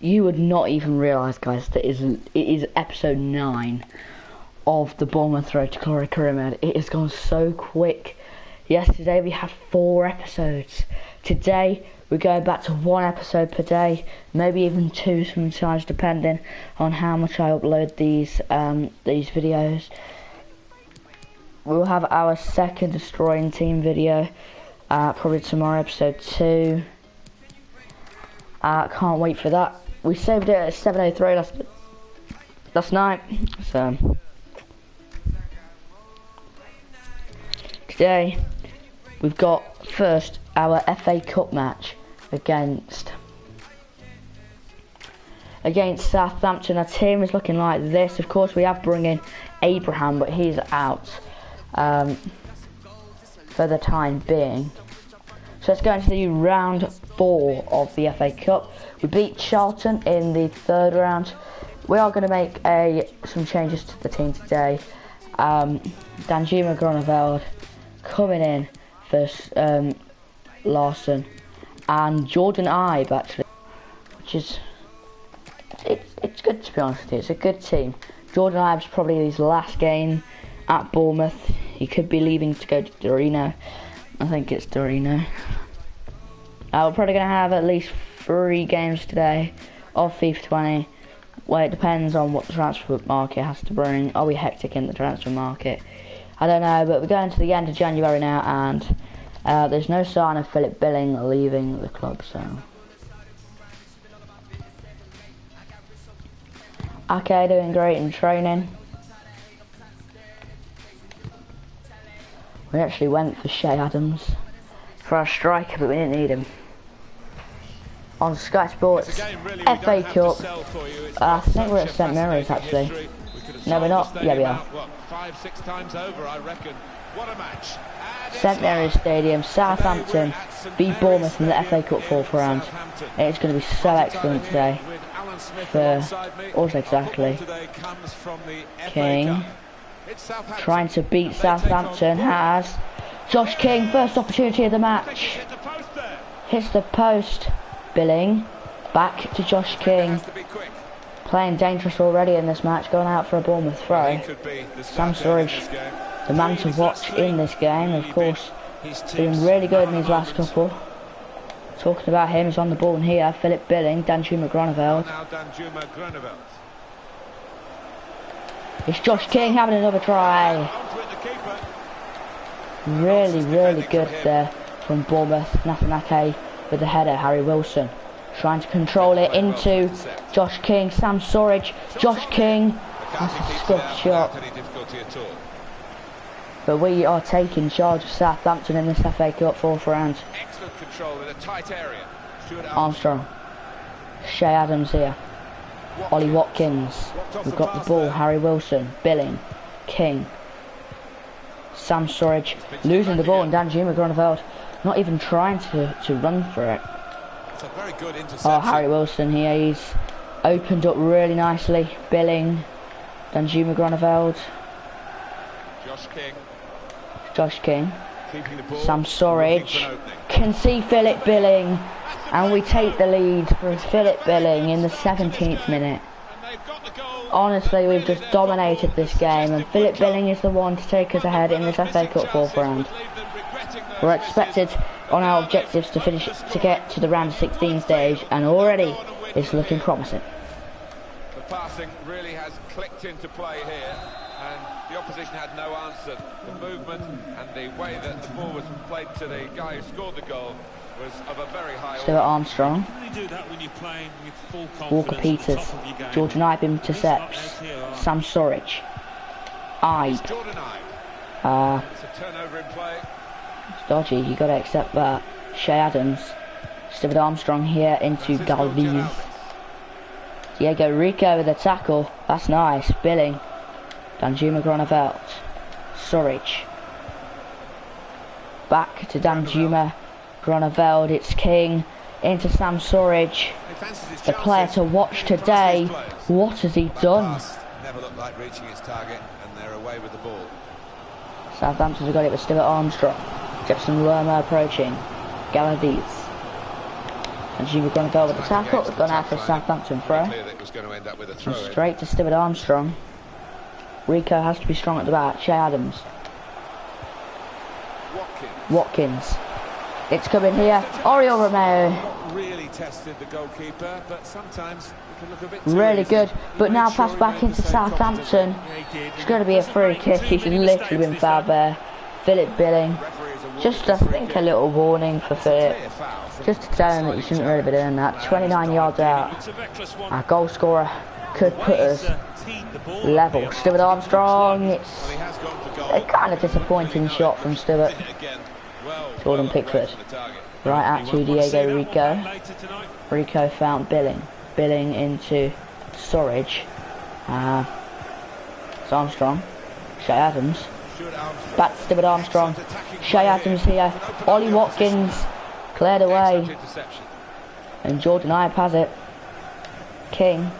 You would not even realise, guys, that it is episode 9 of the Bournemouth Road to Glory career mode. It has gone so quick. Yesterday we had 4 episodes. Today we're going back to 1 episode per day, maybe even 2 sometimes, depending on how much I upload these videos. We'll have our second Destroying Team video, probably tomorrow, episode 2. Can't wait for that. We saved it at 7:03 last night, so today we've got first our FA Cup match against Southampton. Our team is looking like this. Of course, we have brought in Abraham, but he's out for the time being. So let's go into the round 4 of the FA Cup. We beat Charlton in the 3rd round. We are going to make some changes to the team today. Danjuma Groneveld coming in for Larson, and Jordan Ibe actually, which is it's good, to be honest with you. It's a good team. Jordan Ibe's probably his last game at Bournemouth. He could be leaving to go to Torino. I think it's Torino. We're probably going to have at least 3 games today of FIFA 20. Well, it depends on what the transfer market has to bring. Are we hectic in the transfer market? I don't know, but we're going to the end of January now, and there's no sign of Philip Billing leaving the club, so. Okay, doing great in training. We actually went for Shay Adams for our striker, but we didn't need him. On Sky Sports FA Cup, I think we're at St Mary's actually. No, we're not. Yeah, we are. 5-6 times over, I reckon. What a match. St Mary's Stadium, Southampton beat Bournemouth in the FA Cup 4th round. It's going to be so excellent today. Also exactly. King trying to beat Southampton has Josh King, first opportunity of the match. Hits the post. Billing back to Josh King. Playing dangerous already in this match, going out for a Bournemouth throw. Sam Sturridge, the man to watch in this game, of course, doing really good in his last couple. Talking about him, is on the ball here. Philip Billing, Danjuma Groneveld. It's Josh King having another try. Really good there from Bournemouth. Nathaniel with the header. Harry Wilson trying to control it into Josh King. Sam Sturridge. Josh King. That's a scuffed shot. But we are taking charge of Southampton in this FA Cup 4th round. Excellent control in a tight area. Armstrong. Shay Adams here. Ollie Watkins. We've got the ball. Harry Wilson. Billing. King. Sam Sturridge losing the ball, and Danjuma Groneveld not even trying to run for it. It's a very good interception. Oh, Harry Wilson here. He's opened up really nicely. Billing. Danjuma Groneveld. Josh King. Sam Sturridge can see Philip Billing, and we take the lead for Philip Billing in the 17th minute. Honestly, we've just dominated this game, and Philip Billing is the one to take us ahead in this FA Cup 4th round. We're expected on our objectives to get to the round of 16 stage, and already it's looking promising. The passing really has clicked into play here, and the opposition had no answer. The movement and the way that the ball was played to the guy who scored the goal was of a very high order. Stuart Armstrong. Walker Peters. Jordan Ibe intercepts. Sam Sturridge. Ibe. It's a turnover in play. It's dodgy, you got to accept that. Shay Adams. Stuart Armstrong here into Galvez. Diego Rico with a tackle. That's nice. Billing. Danjuma Groneveld. Sturridge. Back to Danjuma Groneveld. It's King into Sam Sturridge. The player to watch today. What has he done? Never looked like reaching its target, and they're away with the ball. Southampton have got it with Stuart Armstrong. Jefferson Lerma approaching. Galvez. And we're going to go with the tackle. We've gone out for a Southampton throw. Straight to Stuart Armstrong. Rico has to be strong at the back. Shea Adams. Watkins. It's coming here. Oriol Romeo. Really tested the goalkeeper, but sometimes it can look a bit really good. But now pass back into Southampton. It's going to be a free kick. He's literally been fouled there. Philip Billing. Just, I think, a little warning for Philip. Just to tell him that you shouldn't really be doing that. 29 yards out. Our goal scorer could put us level. Stuart Armstrong. It's a kind of disappointing shot from Stuart. Jordan Pickford. Right at to Diego Rico. Rico found Billing. Billing into Storage. It's Armstrong. Shea Adams. Back to Stuart Armstrong. Shea Adams here. Ollie Watkins cleared away. And Jordan Ibe has it. King.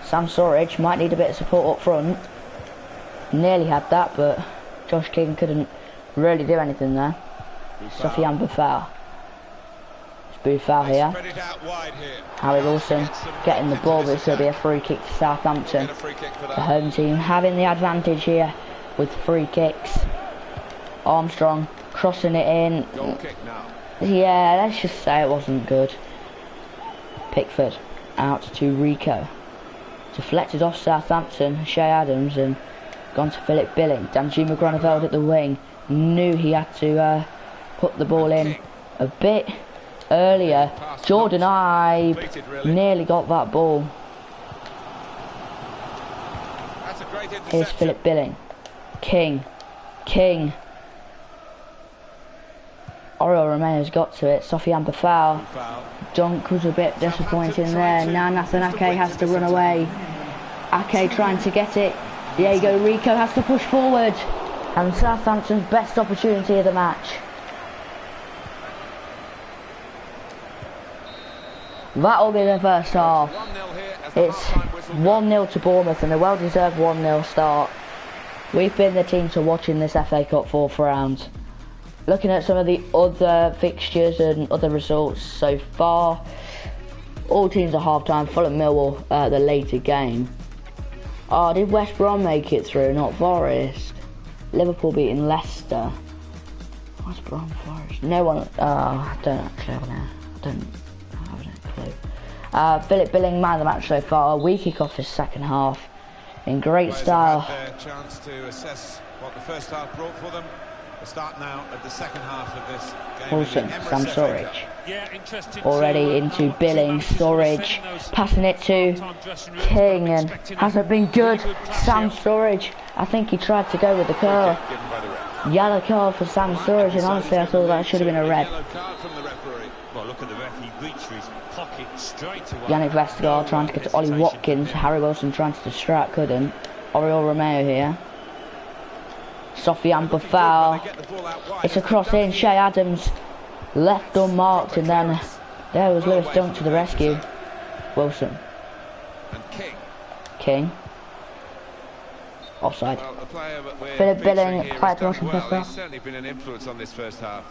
Sam Surridge might need a bit of support up front. Nearly had that, but Josh King couldn't really do anything there. Sofiane Boufal. It's Boufal here. Harry Wilson getting the ball, but it's going to be a free kick to Southampton. The home team having the advantage here with free kicks. Armstrong crossing it in. Yeah, let's just say it wasn't good. Pickford out to Rico. Deflected off Southampton. Shea Adams and gone to Philip Billing. Danjuma Groneveld at the wing. Knew he had to put the ball in a bit earlier. Jordan Ibe nearly got that ball. Here's Philip Billing. King. Oriol Romeo's got to it. Sofiane Boufal. Dunk was a bit disappointing there. Now Nathan Ake has to run away. Ake trying to get it. Diego Rico has to push forward. And Southampton's best opportunity of the match. That'll be the first half. It's 1-0 to Bournemouth and a well-deserved 1-0 start. We've been the team to watch in this FA Cup fourth round. Looking at some of the other fixtures and other results so far, all teams are half-time. Fulham Millwall, the later game. Oh, did West Brom make it through? Not Forest. Liverpool beating Leicester. West Brom, Forest. No one. I don't actually have a clue. Philip Billing, man of the match so far. We kick off his second half in great style. Chance to assess what the first half brought for them. We'll start now at the second half of this game. Wilson, Sam Surridge. Already into Billing, Surridge. Passing it to King and hasn't been good. Sam Surridge. I think he tried to go with the curl. Yellow card for Sam Surridge, and honestly I thought that should have been a red. Well, look at the ref, he reached for his pocket straight away. Yannick Vestergaard trying to get to Ollie Watkins. Harry Wilson trying to distract, couldn't. Oriol Romeo here. Sofiane Boufal. It's a cross in. Shea Adams left unmarked, and then there was Lewis Dunk to the rescue. Wilson. King. Offside. Philip Billing, player to watch in first half. Certainly been an influence on this first half.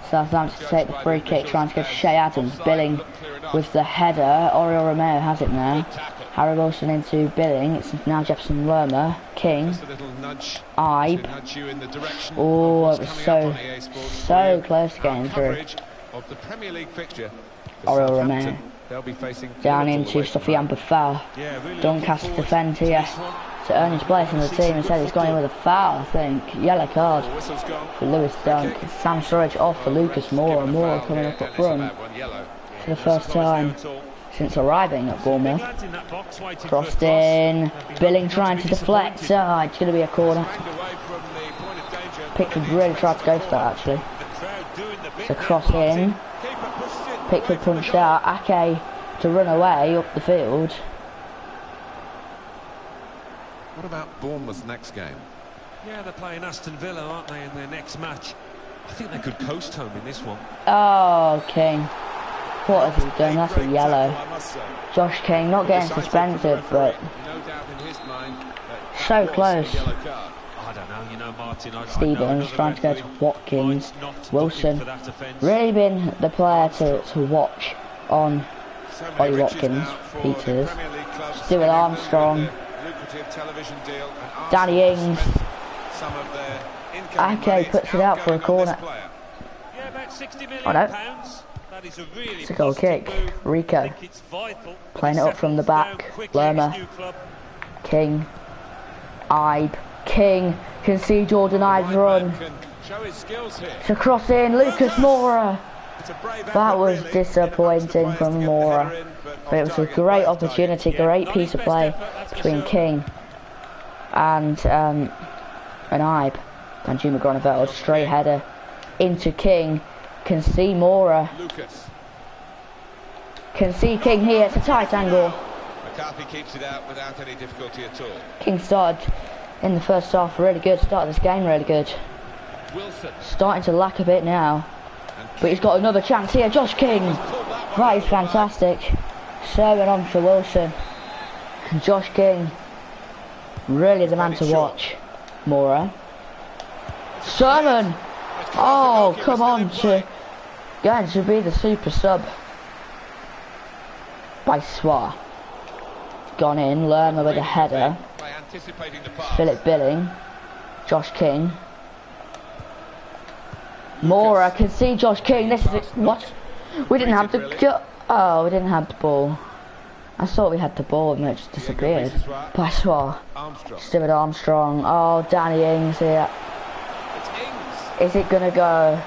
Southampton to take the free kick, trying to get to Shea Adams. Billing with the header. Oriol Romeo has it now. Harry Wilson into Billing. It's now Jefferson Lerma. King. Ibe. Oh, it was so close to getting through. Oriol Romeo. Down into Sofiane Boufal. Dunk has to defend here to earn his place in the team. Instead he's gone in with a foul, I think. Yellow card for Lewis Dunk. Sam Surridge off for Lucas Moore, and Moore coming up front for the first time since arriving at Bournemouth. Crossed in. Billing trying to deflect. It's going to be a corner. Pickford really tried to go for that actually. It's a cross in. Pickford punched out. Ake to run away up the field. What about Bournemouth's next game? Yeah, they're playing Aston Villa, aren't they, in their next match? I think they could coast home in this one. Oh, King. What has he done? That's a yellow. Josh King not getting suspended, but so close. I don't know, you know, Martin. Stevens trying to go to Watkins. Wilson really been the player to watch on Ollie Watkins, Peters, Stuart Armstrong, Danny Ings. Ake puts it out for a corner. Oh no, it's a goal kick. Rico playing it up from the back. Lerma, King, Ibe, King can see Jordan Ibe's run. It's a cross in, Lucas Moura. That was disappointing from Moura, but it was a great opportunity, great piece of play between King and Ibe. And Juma Gronevel, straight header into King. Can see Moura. Can see King here. It's a tight angle. McCarthy keeps it out without any difficulty at all. King started in the first half really good. Started this game really good. Wilson starting to lack a bit now, but he's got another chance here. Josh King. That is fantastic. Serving on for Wilson. And Josh King, really the man to watch. Moura. Sermon! Oh, come on, going to be the super sub. By Swar. Gone in, Lerma with a header. Philip Billing. Josh King. Moura can see Josh King. This is it. What? We didn't have the... Oh, we didn't have the ball. I thought we had the ball and it just disappeared. By Swar. Stuart Armstrong. Oh, Danny Ings here. Is it gonna go?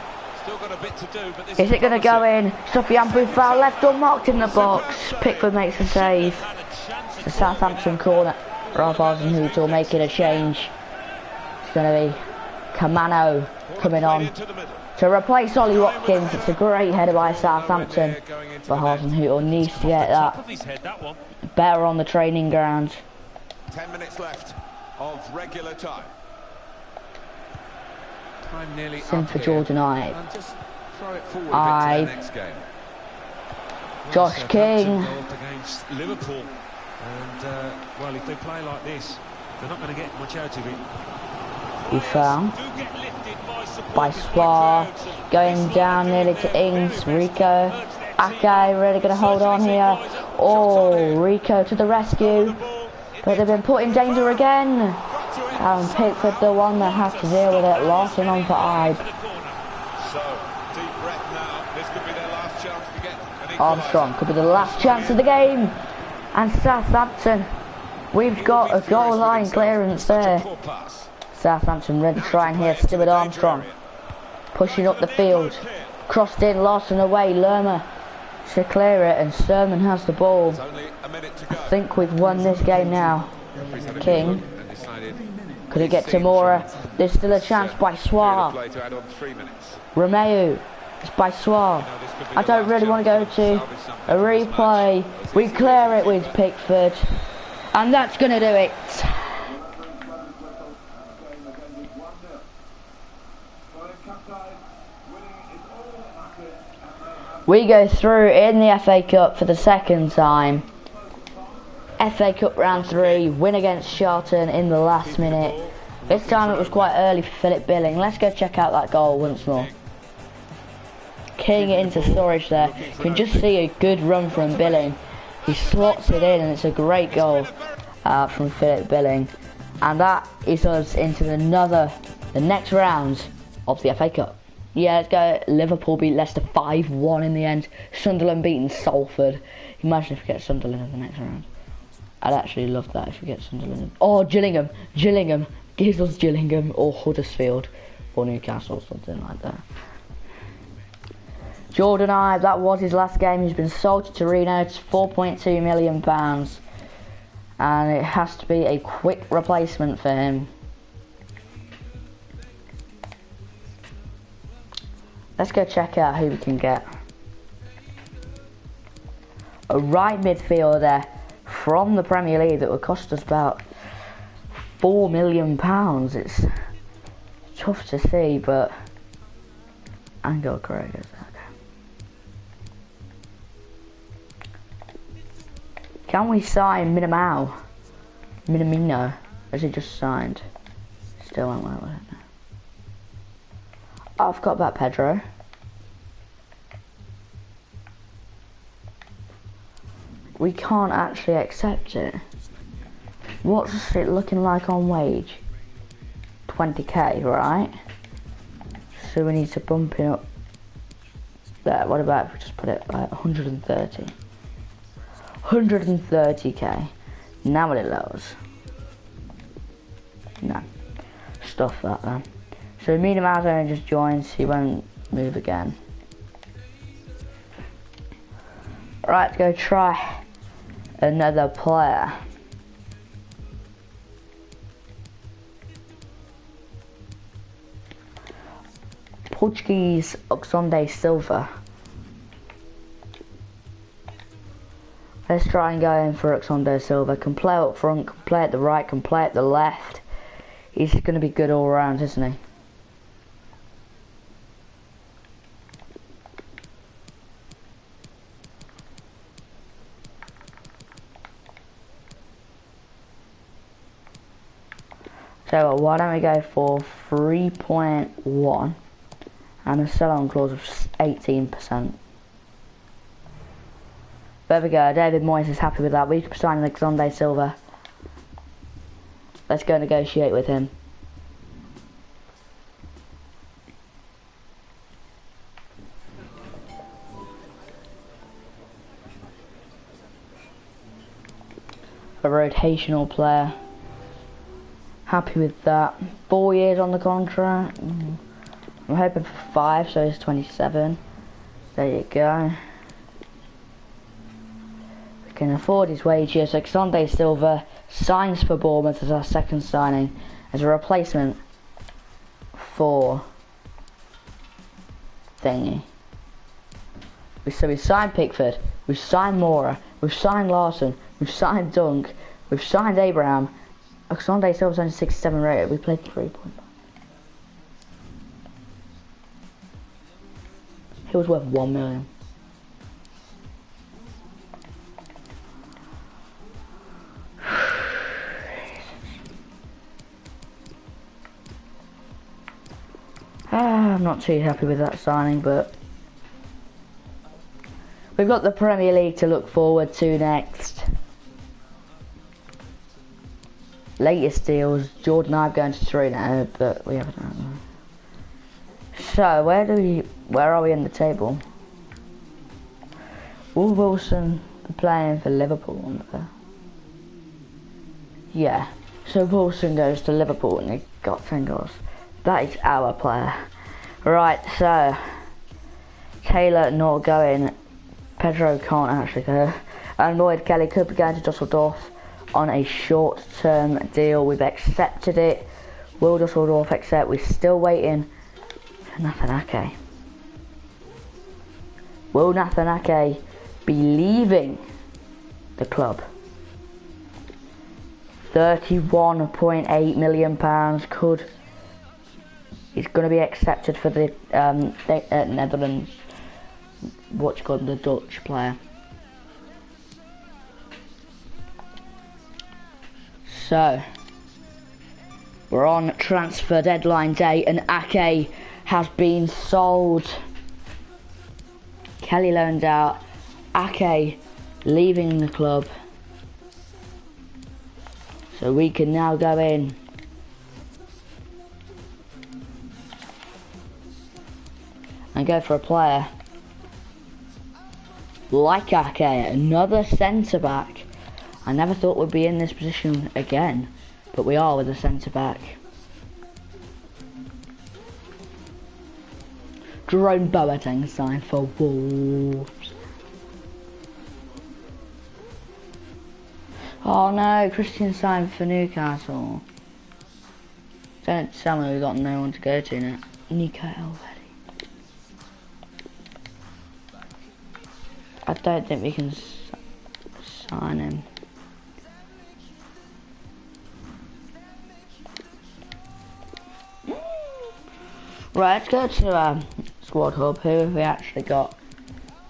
Still got a bit to do, but is it gonna go in? Sofiane foul left unmarked in the box. Pickford makes a save. The Southampton corner. Ralph Hasenhüttl making a change. It's gonna be Kamano coming on to replace Ollie Watkins. It's a great header by Southampton, but Hasenhüttl needs to get that better on the training ground. 10 minutes left of regular time. Same for Jordan Ibe. Ibe. Josh King. Against Liverpool. And, well, if they play like this, they're not going to get much out of it. He found by Swar. Going down nearly to Ings. Rico. Ake really going to hold on here. Oh, Rico to the rescue. But they've been put in danger again. And Pickford the one that has to deal with it. Larson on for Ibe. Armstrong could be the last chance of the game. And Southampton, we've got a goal line clearance there. Southampton ready to try and here. Stuart Armstrong pushing up the field. Crossed in, Larson away. Lerma to clear it, and Sermon has the ball. I think we've won this game now. King. Could it get to Moura? There's still a chance by Swar. Romeu. It's by Swar. I don't really want to go to a replay. We clear it with Pickford. And that's going to do it. We go through in the FA Cup for the second time. FA Cup round 3, win against Charlton in the last minute. This time it was quite early for Philip Billing. Let's go check out that goal once more. Keying it into storage there. You can just see a good run from Billing. He slots it in and it's a great goal from Philip Billing. And that is us into the next round of the FA Cup. Yeah, let's go. Liverpool beat Leicester 5-1 in the end. Sunderland beating Salford. Imagine if we get Sunderland in the next round. I'd actually love that if we get Sunderland. Oh, Gillingham. Gives us Gillingham or Huddersfield or Newcastle, something like that. Jordan Ibe, that was his last game. He's been sold to Torino. It's £4.2 million. And it has to be a quick replacement for him. Let's go check out who we can get. A right midfielder from the Premier League that would cost us about £4 million. It's tough to see, but Angel Craig is okay. Can we sign Minamino? Has he just signed? Still won't work with it. I've got about Pedro. We can't actually accept it. What's it looking like on wage? 20k, right? So we need to bump it up there. What about if we just put it like 130? 130k. Now what it lows? No. Stuff that then. So medium hours only just joins, he won't move again. Right, let's go try another player. Portuguese Oxonde Silva. Let's try and go in for Oxonde Silva. Can play up front, can play at the right, can play at the left. He's going to be good all around, isn't he? So why don't we go for 3.1 and a sell-on clause of 18%. There we go, David Moyes is happy with that. We can sign Alexander Silva. Let's go negotiate with him. A rotational player. Happy with that. 4 years on the contract. I'm hoping for 5, so it's 27. There you go. We can afford his wages. Alexander Silva signs for Bournemouth as our second signing, as a replacement for Thingy. So we signed Pickford, we've signed Mora, we've signed Larson, we've signed Dunk, we've signed Abraham. Alexander Silva's only 67 rated, we played 3.5. He was worth 1 million. I'm not too happy with that signing, but we've got the Premier League to look forward to next. Latest deals, Jordan Ibe going to 3 now, but we haven't done that. So where are we in the table? Will Wilson be playing for Liverpool on there? Yeah. So Wilson goes to Liverpool and he got 10 goals. That is our player. Right, so Taylor not going. Pedro can't actually go. And Lloyd Kelly could be going to Dusseldorf on a short-term deal. We've accepted it. Will Dusseldorf accept? We're still waiting for Nathan Ake. Will Nathan Ake be leaving the club? £31.8 million could. He's going to be accepted for the Netherlands. What's called the Dutch player. So we're on transfer deadline day, and Ake has been sold. Kelly loaned out. Ake leaving the club. So we can now go in and go for a player like Ake, another centre back. I never thought we'd be in this position again, but we are with a centre back. Jerome Boateng signed for Wolves. Oh no, Christian signed for Newcastle. Don't tell me we've got no one to go to now. Nico Elvedi. I don't think we can sign him. Right, let's go to Squad Hub. Who have we actually got?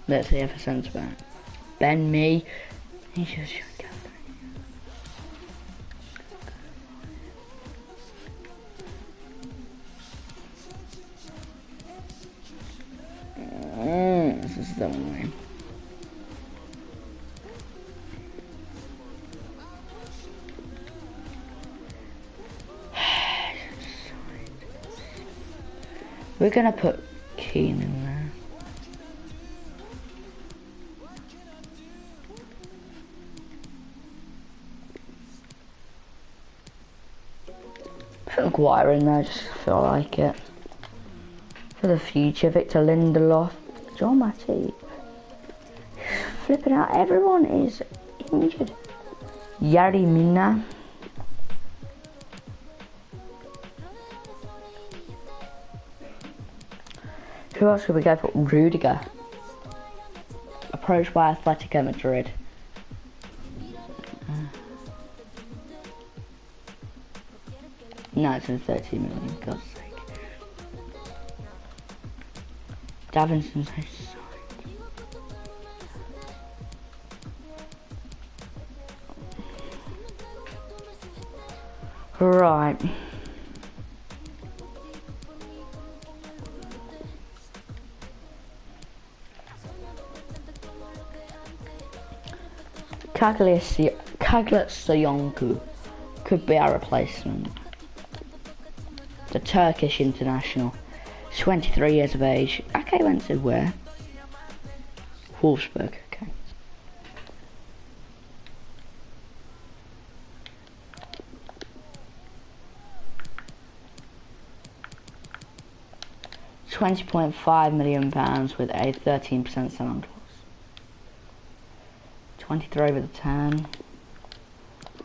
Let's see if a centre back. Ben Mee. He's just We're gonna put Keane in there. Put Maguire in there, just feel like it. For the future, Victor Lindelof, John Matip. Flipping out, everyone is injured. Yari Mina. Who else could we go for? Rudiger. Approached by Atletico Madrid. No, it's in 30 million, God's sake. Davinson's so signed. Right. Cagliostronku could be our replacement. The Turkish international, 23 years of age. Okay, went to where? Wolfsburg. Okay. £20.5 million with a 13% sell-on clause. 23 with a 10.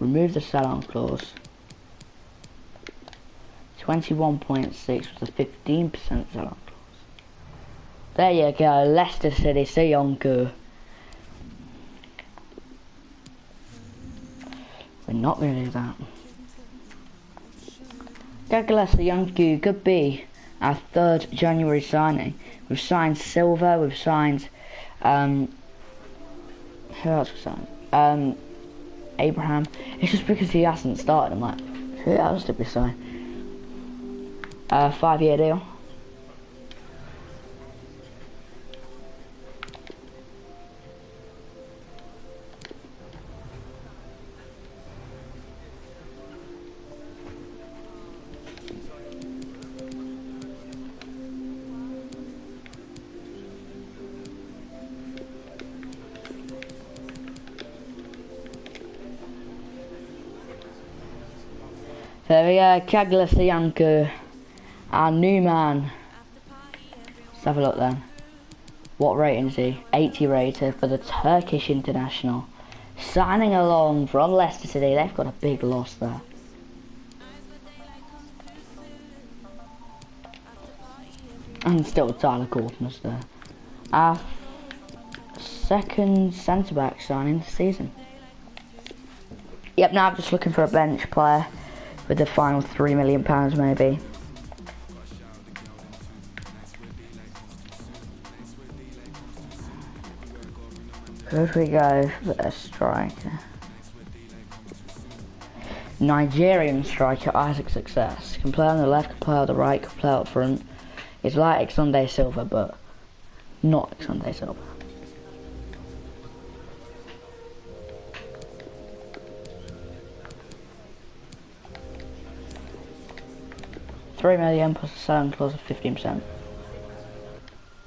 Remove the sell-on clause. 21.6 with a 15% sell-on clause. There you go, Leicester City, Soyuncu. We're not going to do that. Douglas Soyuncu could be our 3rd January signing. We've signed Silva, we've signed, who else we signed? Abraham. It's just because he hasn't started, I'm like, who else did we sign? 5-year deal. There we go, Cagliostronku, our new man. Let's have a look then. What rating is he? 80 rated for the Turkish international. Signing along from Leicester City. They've got a big loss there. And still Tyler Gordon's there. Our 2nd centre-back signing this season. Yep, now I'm just looking for a bench player with the final £3 million maybe. Could we go for a striker? Nigerian striker Isaac Success. Can play on the left, can play on the right, can play up front. It's like Sunday Silva, but not Sunday Silva. £3 million plus a selling clause of 15%.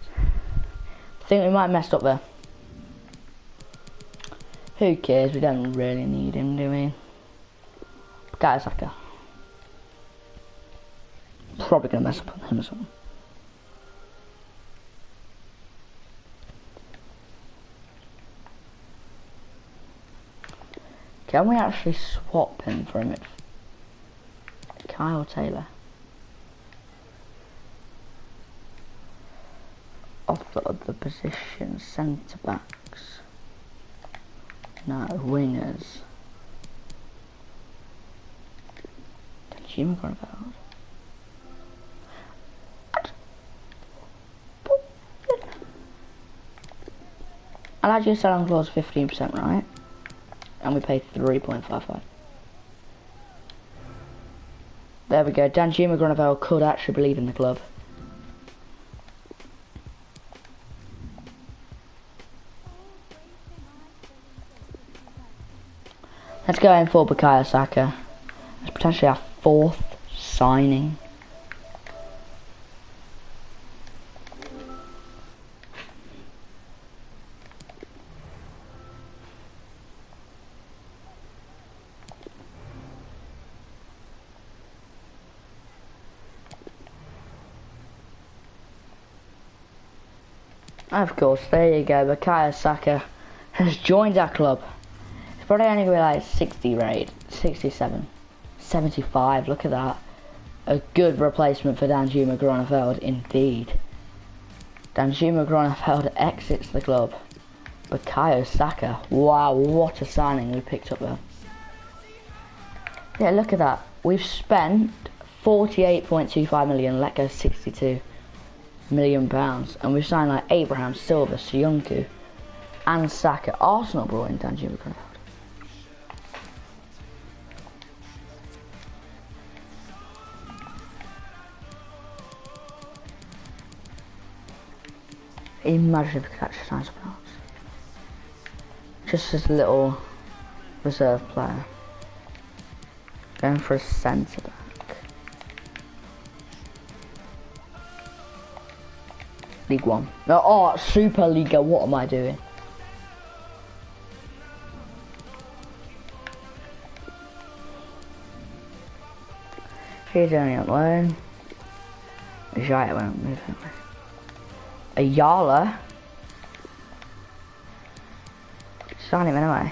I think we might have messed up there. Who cares? We don't really need him, do we? Guys, Saka. Probably gonna mess up on him or something. Can we actually swap him for him? Kyle Taylor. Off the other position, centre backs. No, wingers. Consumer about. I'll add your selling clause 15%, right? And we pay 3.55. There we go. Danjuma Granavel could actually be leaving the club. Let's go in for Bukayo Saka. That's potentially our 4th signing. Of course, there you go. Bukayo Saka has joined our club. It's probably only going to be like 60 rate, 67, 75. Look at that. A good replacement for Danjuma Gronefeld, indeed. Danjuma Gronefeld exits the club. Bukayo Saka. Wow, what a signing we picked up there. Yeah, look at that. We've spent 48.25 million, let go 62 million pounds, and we've signed like Abraham, Silva, Siyunku, and Saka. Arsenal brought in Danjuma Gronefeld. Imagine if we could actually sign someone else. Just as a little reserve player. Going for a centre back. League One. No, oh, Super Liga, what am I doing? He's only on loan. Jaya won't move him. Ayala. Sign him anyway.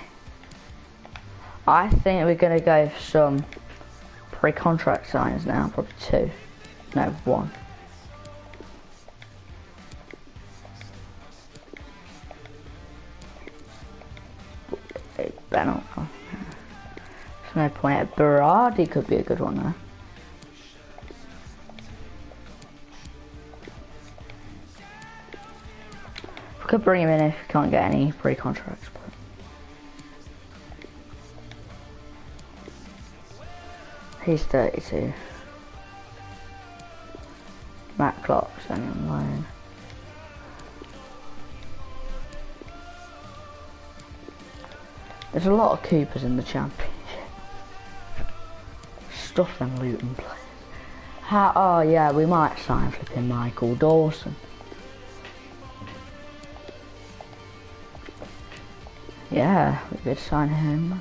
I think we're going to go for some pre-contract signs now. Probably 2. No, 1. There's no point. Berardi could be a good one though. Could bring him in if we can't get any pre-contracts. He's 32. Matt Clark's only on loan. There's a lot of Coopers in the Championship. Stuff them Luton players. Oh yeah, we might sign flipping Michael Dawson. Yeah, we could sign him.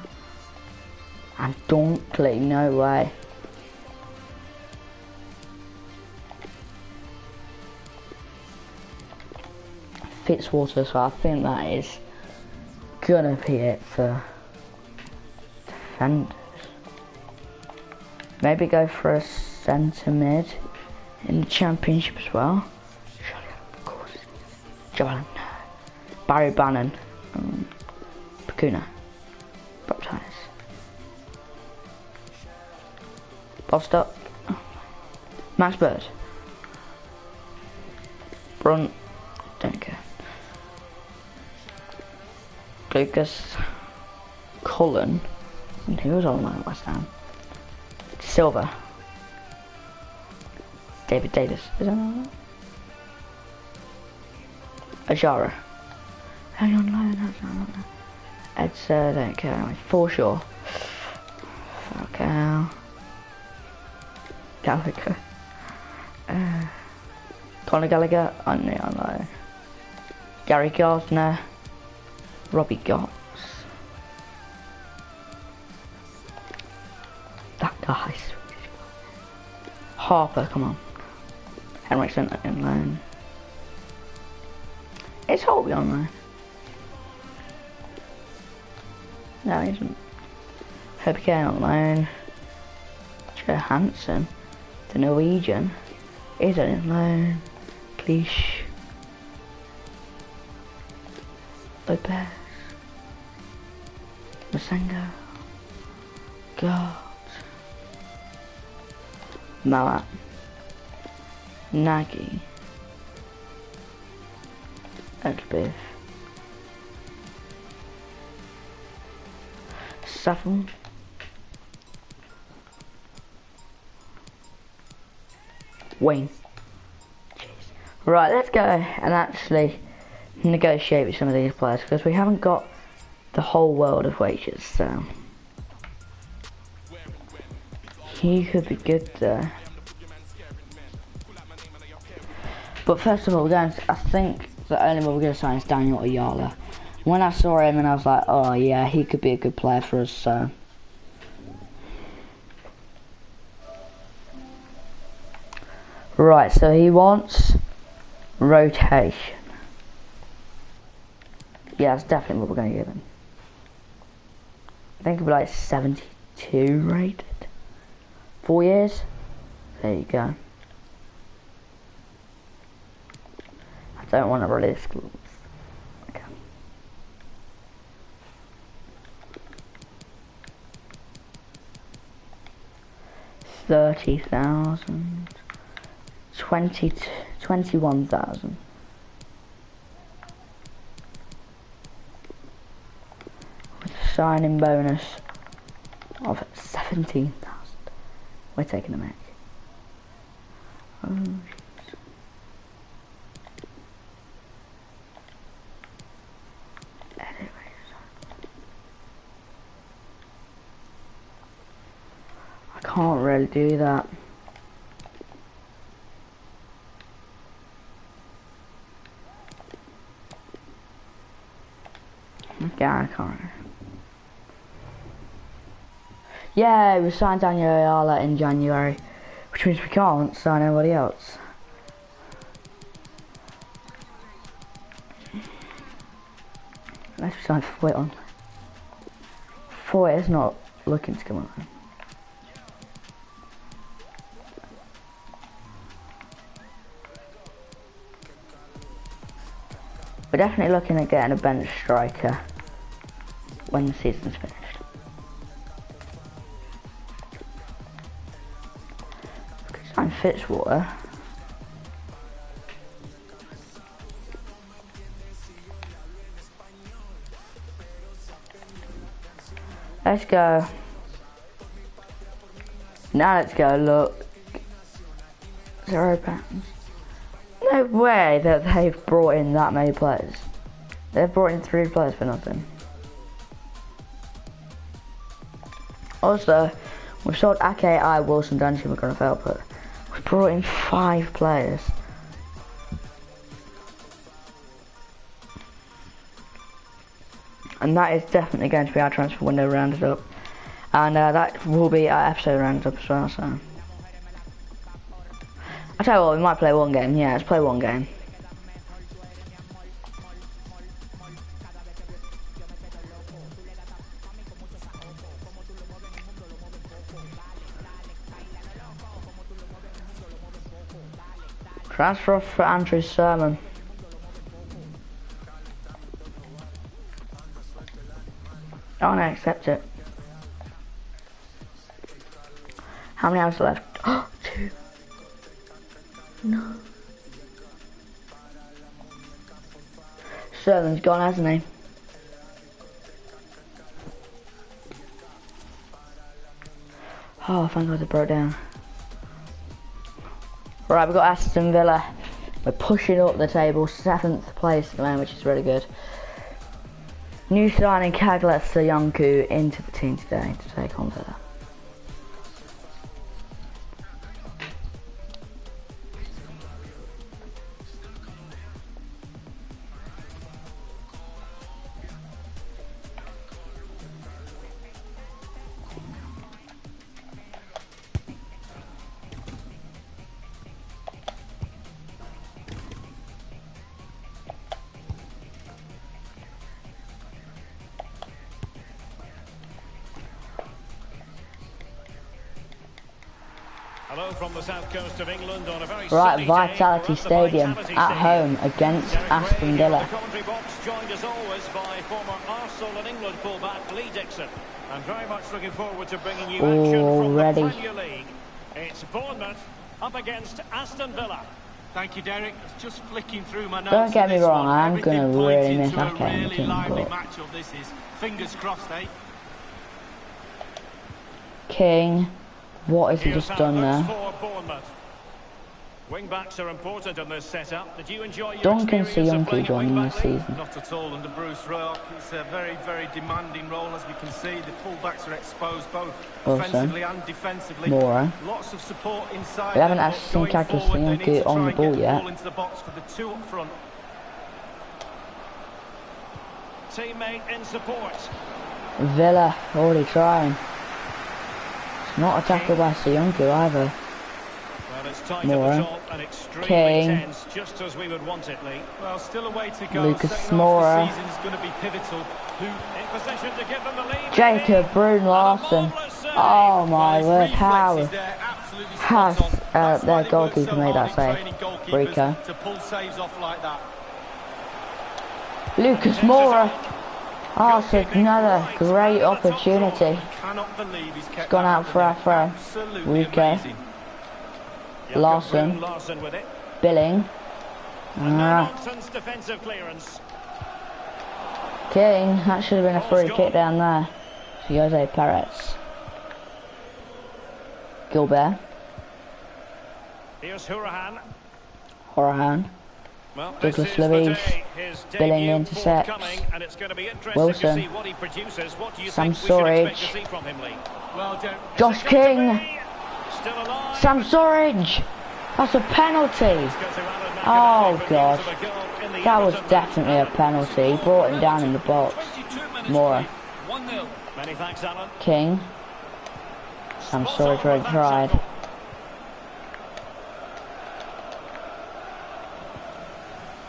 And Dunkley, no way. Fitzwater, so I think that is gonna be it for defenders. Maybe go for a centre mid in the Championship as well. Of course. John. Barry Bannon. Kuna. Baptise. Bostock. Max Bird. Brunt. Don't care. Lucas. Cullen. And who was on my West Ham? Silva. David Davis. Is that on that? Ajara. Hang on, no, that's not on that. Edsa, don't care anyway. Forshaw. Falcao. Gallagher. Conor Gallagher. I know. Gary Gardner. Robbie Gotts. That guy's Harper, come on. Henriksen in loan. Is Holby on there? No, he isn't. Herbie Kane on loan. Johansson, the Norwegian, is on loan. Cliche. Lopez. Masengo. God. Mawat. Nagy. Elbiv. Saffron. Wayne. Jeez. Right, let's go and actually negotiate with some of these players because we haven't got the whole world of wages, so he could be good there. But first of all, I think the only one we're going to sign is Daniel Ayala. When I saw him and I was like, oh yeah, he could be a good player for us, so. Right, so he wants rotation. Yeah, that's definitely what we're going to give him. I think it'll be like 72 rated. 4 years. There you go. I don't want to release clubs. Okay. $30,000. 21,000. With a signing bonus of 17,000. We're taking a mic. Oh, I can't really do that. Okay, I can't. Yeah, we signed Daniel Ayala in January, which means we can't sign anybody else. Unless we sign Foyt on. Foyt is not looking to come on. We're definitely looking at getting a bench striker when the season's finished. We could sign Fitzwater. Let's go. Now let's go, look. 0 pounds. No way that they've brought in that many players. They've brought in 3 players for nothing. Also, we've sold Ake, Wilson, Danchi, McGrath, but we've brought in 5 players. And that is definitely going to be our transfer window rounded up. And that will be our episode rounded up as well, so. I'll tell you what, we might play one game. Yeah, let's play one game. Transfer for Andrew Sermon. Oh no, accept it. How many hours left? Oh, 2. No. Sermon's gone, hasn't he? Oh, thank God they broke down. Right, we've got Aston Villa. We're pushing up the table, 7th place at the moment, which is really good. New signing Kaglet Soyuncu into the team today to take on Villa. Hello from the south coast of England on a very right, Vitality Stadium at home against Aston Villa. The commentary box joined as always by former Arsenal and England fullback Lee Dixon. I'm very much looking forward to bringing you action from the Premier League. It's Bournemouth up against Aston Villa. Thank you, Derek. It's just flicking through my notes. Don't get me wrong, I'm going to really miss that Ake in the team, but matchup this is. Fingers crossed, eh? King, what has he just done there? Wing backs are important in this setup. Did you enjoy your Duncan experience of Soyuncu playing joining wing this back? season. Not at all under Bruce Rock. It's a very, very demanding role, as we can see. The fullbacks are exposed both offensively and defensively. Mora. Lots of support inside. We haven't actually seen Kaglet Soyuncu on the ball yet. Into the box for the 2 up front. Teammate in support. Villa already trying. It's not a tackle by Soyuncu either. Well, it's tight More. at the top and extremely King. tense, just as we would want it, Lee. Well, still a way to go. Lucas Second Moura. half of the season is going to be pivotal. In position to give them the lead. Jacob Brun Larson. Oh my word, how has their goalkeeper made that save? Rico. To pull saves off like that. Lucas Moura. Oh, it's another great opportunity. It's gone out for our throw. Rico. Larson. With it. Billing. Nonsense defensive clearance. King. That should have been a free kick down there. Jose Perez. Gilbert. Here's Hourahan. Horahan. Well, Douglas Luiz. Billing intercepts. Wilson. Sam Storage. Josh King. Sam Storage. That's a penalty. Oh god. That was definitely a penalty. He brought him down in the box. Moura. King. Sam Storage really tried.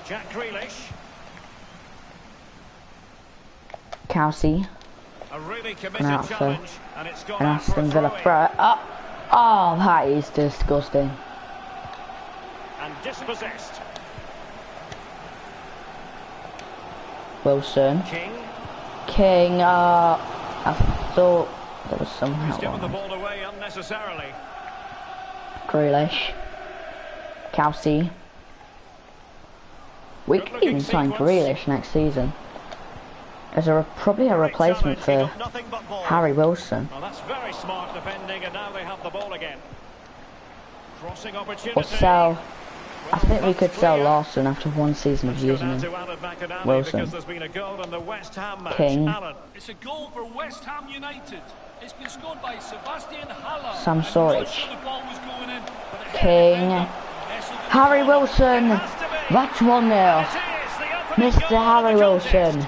Jack Grealish. Kelsey. A really committed challenge, and it's gone and out for a Aston Villa throw-in. throw. Oh, that is disgusting. And dispossessed. Wilson. King. I thought there was some He's help given the on it. ball away unnecessarily. Grealish. Kelsey. We could even sign Grealish next season. As probably a replacement for Harry Wilson. Well, that's very smart defending, and now they have the ball again. Crossing opportunity. Or sell. I think we could sell Larson after one season of using him. Wilson. King. It's a goal for West Ham United. It's been scored by Sebastian Haller. Sam Storage. King. Harry Wilson. That's 1-0. Mr. Harry Wilson.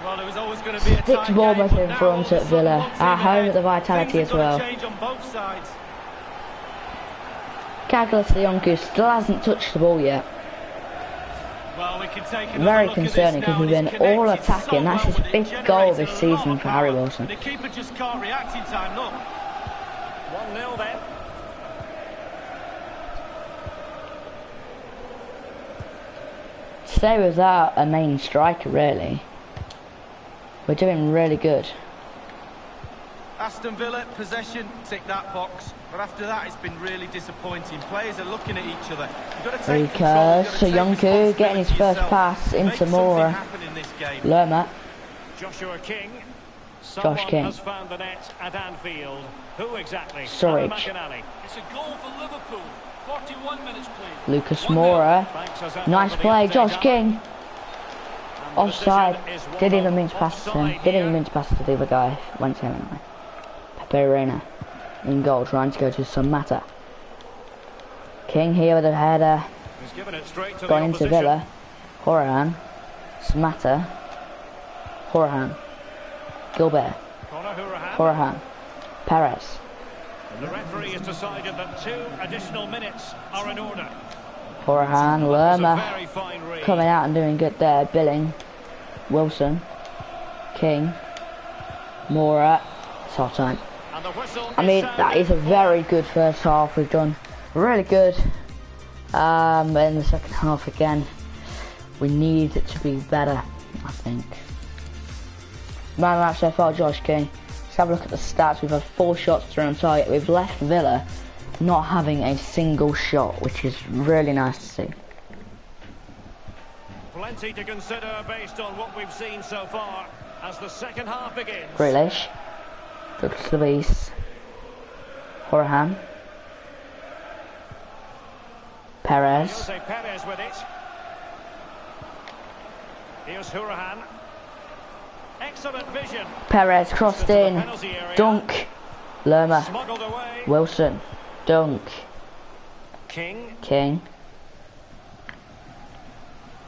Sticks Bournemouth in front at Villa. At home at the Vitality as well. Douglas Luiz still hasn't touched the ball yet. Very concerning because we've been all attacking. That's his 5th goal this season for Harry Wilson. The keeper just can't react in time, look. 1-0 then. Stay without a main striker, really. We're doing really good. Aston Villa, possession, tick that box. But after that, it's been really disappointing. Players are looking at each other. You've got to take control. Soyuncu getting his first pass into Moura. Lerma. Joshua King. Josh King. Has found the net at Anfield. Who exactly? Storage. It's a goal for Liverpool. 41 minutes played. Lucas Moura. Nice play, Josh King. Offside. Didn't even mean to pass to him. Didn't even mean to pass to the other guy. Went to him anyway. Pepe Reina in goal, trying to go to Samata. King here with a header. Gone into Villa. Horahan. Samata. Horahan. Gilbert. Horahan. Perez. The referee has decided that 2 additional minutes are in order. Horahan, Lerma coming out and doing good there. Billing, Wilson, King, Moura. It's half time. I mean, that is a very good first half. We've done really good. But in the second half again, we need it to be better, I think. Man match so far, Josh King. Let's have a look at the stats. We've had 4 shots through on target. We've left Villa not having a single shot, which is really nice to see. Plenty to consider based on what we've seen so far as the second half begins. Grealish. Douglas Luiz. Horahan. Perez. Jose Perez with it. Here's Hourahan. Excellent vision. Perez crossed in. Dunk. Lerma. Smuggled away. Wilson. Dunk. King. King.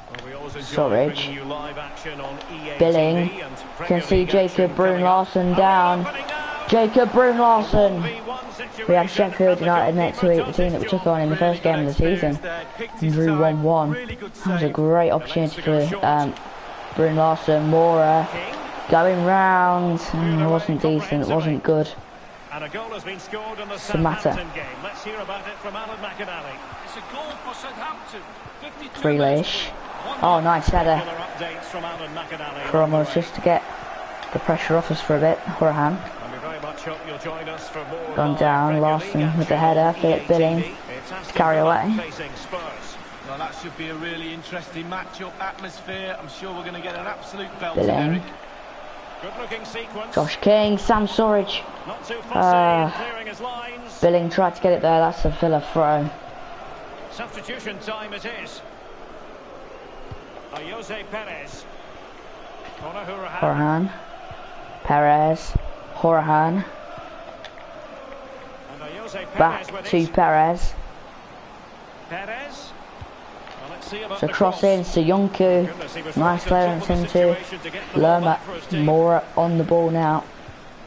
Well, we always enjoy Storage. bringing you live action on EA Billing. TV and Can see Jacob Brun Larson down. Jacob Brun-Larsen. We had Sheffield United next week, the team that we took on in the first game of the season, and drew 1-1. That was a great opportunity for Brun-Larsen. Mora going round, it wasn't decent, it wasn't good. And a goal has been scored in the Samatta. Southampton game. Let's hear about it from Alan McInally. It's a goal for Southampton. 52 Grealish. Oh, nice header Regular updates from Alan McInally. from us just to get the pressure off us for a bit. Horahan. And we very much hope you'll join us for more Gone live down, Premier Larsen League with the action header, on Philip EA Billing TV. It's Aston carry Villa away. facing Spurs. Well, that should be a really interesting matchup, atmosphere. I'm sure we're going to get an absolute belter, Billing. Eric. Good looking sequence. Josh King, Sam Surridge. Not too fussy in clearing his lines. Billing tried to get it there, that's a Villa throw. Substitution time it is. Jose Perez. Conor Hourihane. Horahan. Perez. Horahan. And Jose Perez Back with to it. Perez. Perez. Well, let's see about So the cross in, Soyuncu. Goodness, he was Nice right on clearance top of the into situation to get the ball Lerma. back for his team. Mora on the ball now.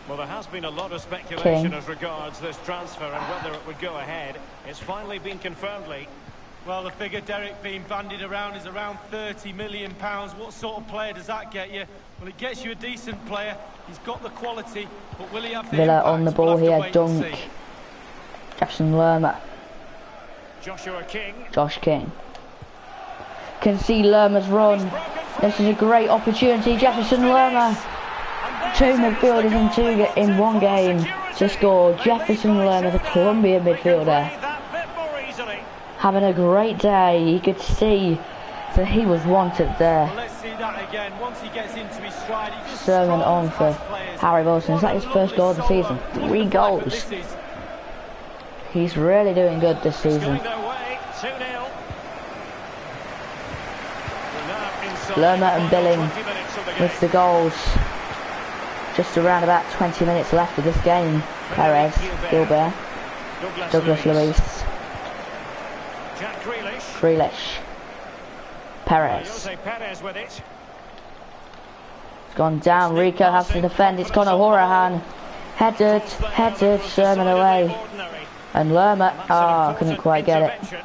Well, there has been a lot of speculation King. as regards this transfer and whether it would go ahead. It's finally been confirmed, Lee. Well, the figure, Derek, being bandied around is around £30 million. What sort of player does that get you? Well, it gets you a decent player. He's got the quality, but will he have the Villa impact? on the We'll ball have to here, wait and Dunk. see. Jefferson Lerma. Joshua King. Josh King. Can see Lerma's run. This is a great opportunity. Jefferson Lerma. Two midfielders in one game to score. Jefferson Lerma, the Colombian midfielder, That bit more easily. having a great day. You could see that he was wanted there. Well, let's see that again. Once he gets into his stride, he just Sermon on strolls for past players. Harry Wilson. Is that his first goal of the season? 3 goals. This is He's really doing good this season. Going their way. 2-0. We're now inside Lerma and the Billing 20 minutes of the game. with the goals. Just around about 20 minutes left of this game. Perez, Gilbert, Douglas Luiz, Jack Grealish. Grealish, Perez. Jose Perez with it. It's gone down. Rico has to defend. It's Conor Hourihane. Headed, Sherman away. And Lerma, couldn't quite get it.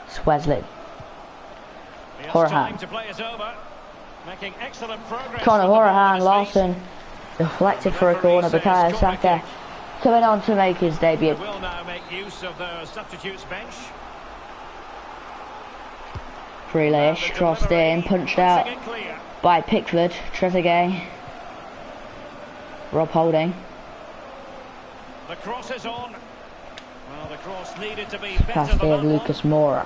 It's Wesley. Hourihane. Conor Hourihane, Larsen. Deflected for a corner. Bukayo Saka coming on to make his debut. Will now make use of the substitutes bench. Grealish crossed in, punched out by Pickford. Trezeguet. Rob Holding. The cross is on. Well, the cross needed to be Pass better here, than that Lucas Moura.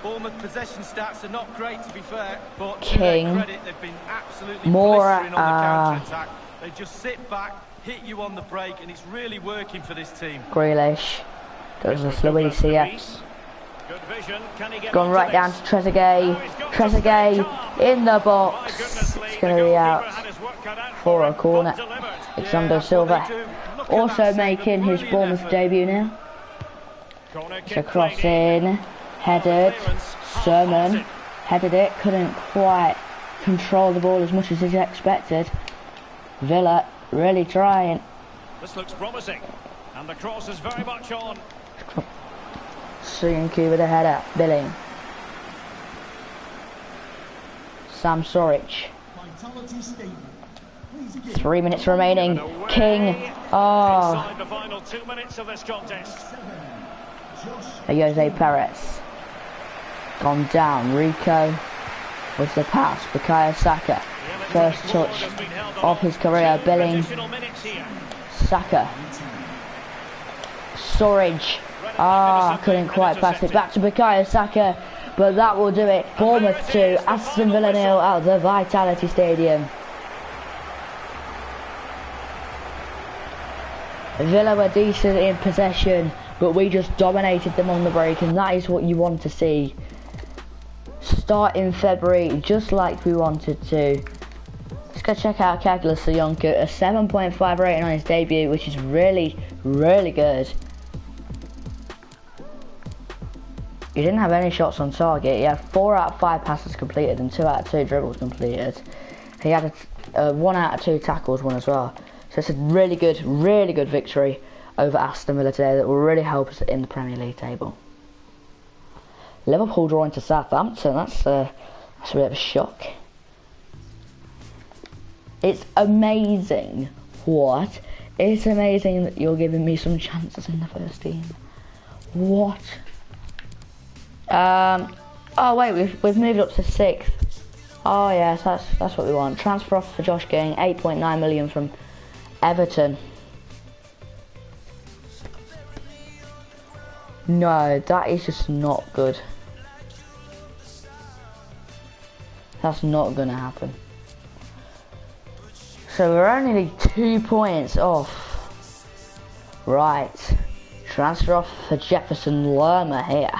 Bournemouth possession stats are not great, to be fair, but to King. their credit, they've been absolutely Moura, blistering on the counter-attack. They just sit back, hit you on the break, and it's really working for this team. Grealish. Douglas Luiz here. Good vision. Can he get Gone right down to Trezeguet. Trezeguet in the box. It's going to be out for a corner. Alexander Silva also making his Bournemouth debut now. So cross in. Headed. Sermon headed it. Couldn't quite control the ball as much as he expected. Villa really trying. This looks promising. And the cross is very much on. Soyuncu with a header. Billing. Sam Surridge. 3 minutes remaining. King. Inside the final 2 minutes of this contest. Jose Perez. Gone down. Rico with the pass. Bukayo Saka. First touch of his career. Billing. Additional minutes here. Saka. Surridge. Couldn't quite pass it back to Bukayo Saka. But that will do it. Bournemouth 2, Aston Villa 0 at the Vitality Stadium. Villa were decent in possession, but we just dominated them on the break, and that is what you want to see. Start in February, just like we wanted to. Let's go check out Kagler Soyuncu, a 7.5 rating on his debut, which is really, really good. He didn't have any shots on target. He had 4 out of 5 passes completed and 2 out of 2 dribbles completed. He had a 1 out of 2 tackles one as well. So So it's a really good victory over Aston Villa today that will really help us in the Premier League table. Liverpool drawing to Southampton, that's a bit of a shock. It's amazing. What? It's amazing that you're giving me some chances in the first team. What? Oh wait, we've moved up to 6th. Oh yes, that's what we want. Transfer off for Josh King, 8.9 million from Everton. No, that is just not good. That's not gonna happen. So we're only 2 points off. Right. Transfer off for Jefferson Lerma here.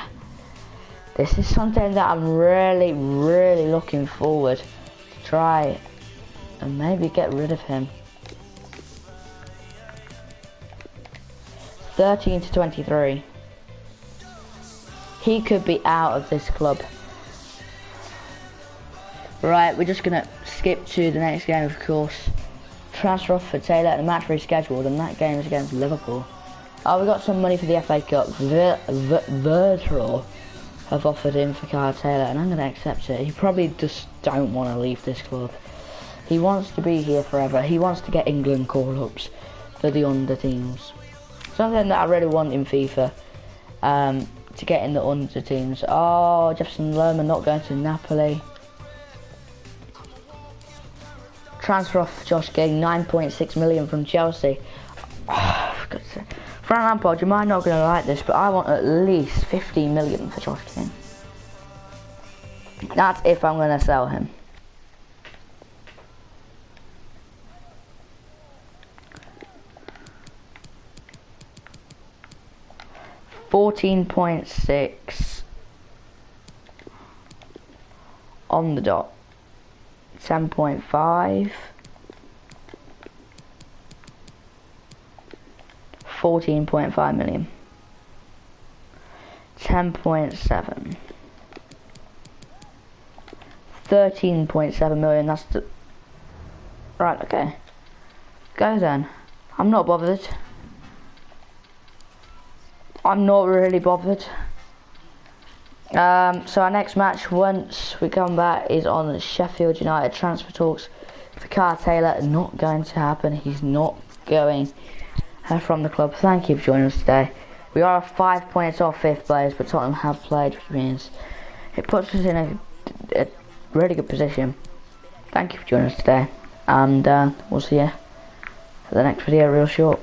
This is something that I'm really looking forward to try and maybe get rid of him. 13 to 23. He could be out of this club. Right, we're just gonna skip to the next game, of course. Transfer off for Taylor and the match rescheduled, and that game is against Liverpool. Oh, we got some money for the FA Cup. Virtual have offered him for Kyle Taylor, and I'm going to accept it. He probably just don't want to leave this club. He wants to be here forever. He wants to get England call-ups for the under teams. Something that I really want in FIFA, to get in the under teams. Oh, Jefferson Lerma not going to Napoli. Transfer off Josh King, 9.6 million from Chelsea. Oh, for God's sake. Frank Lampard, you might not going to like this, but I want at least 15 million for Josh King. That's if I'm going to sell him. $14.6 on the dot. 10.5. 14.5 million. 10.7. 13.7 million. That's the right. Okay, go then. I'm not bothered. I'm not really bothered. So our next match, once we come back, is on Sheffield United. Transfer talks for Kyle Taylor. Not going to happen. He's not going from the club. Thank you for joining us today. We are 5 points off 5th place, but Tottenham have played, which means it puts us in a really good position. Thank you for joining us today, and we'll see you for the next video real short.